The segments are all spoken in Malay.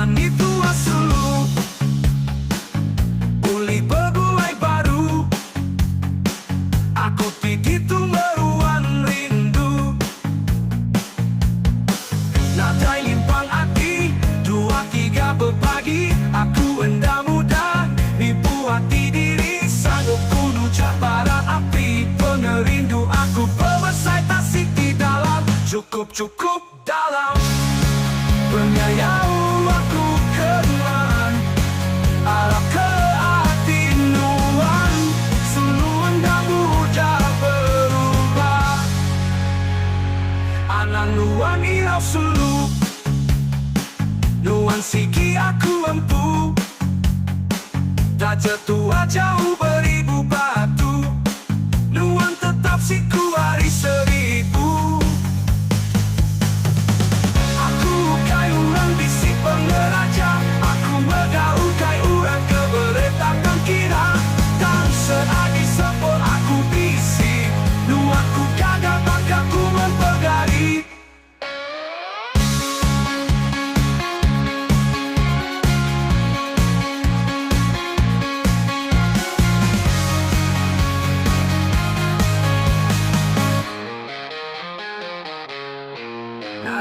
nuan itu asulu, uli berbuai baru. Aku begitu meruan rindu, nadai limpang hati, 2, 3 berbagi. Aku hendak mudah nipu hati diri, sanggup ku nucap bara api pengerindu. Aku pemersai tasik di dalam, cukup dalam penyayau aku kenuan, arah ke hati nuan. Sulu hendak mudah berubah, anak nuan irau sulu, nuan siki aku empu. Raja tua jauh beribu batu, nuan tetap siku hari seribu. Aku kai urang bisi pengeraja, aku megau kai urang keberetakan kira. Dan seadi sepol aku bisi, nuan ku gagal maka ku mempegari.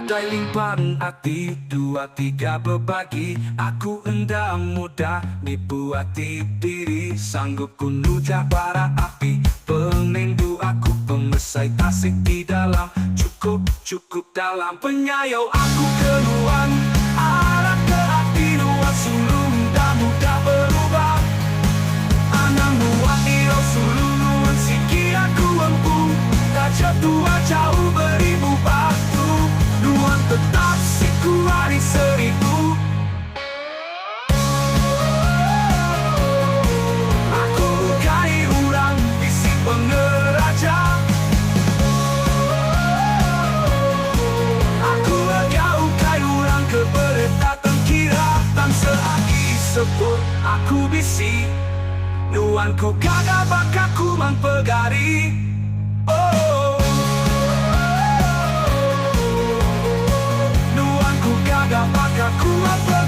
Nadai limpahan hati, 2, 3 berbagi. Aku hendak mudah nipu hati diri, sanggup ku nucap bara api pengerindu. Aku pemersai tasik di dalam, cukup dalam penyayau aku kenuan, arah ke hati nuan. Sulu hendak mudah berubah, anak nuan irau sulu, nuan siki aku empu. Raja tua jauh beribu batu, nuan tetap siku hari seribu. Aku kai urang bisi pengeraja, aku megau kai urang keberetakan kira. Dan seagi sebut aku bisi, nuan ku gagal bakal ku mempegari. Oh, nuan ku gagal bakal ku mempegari.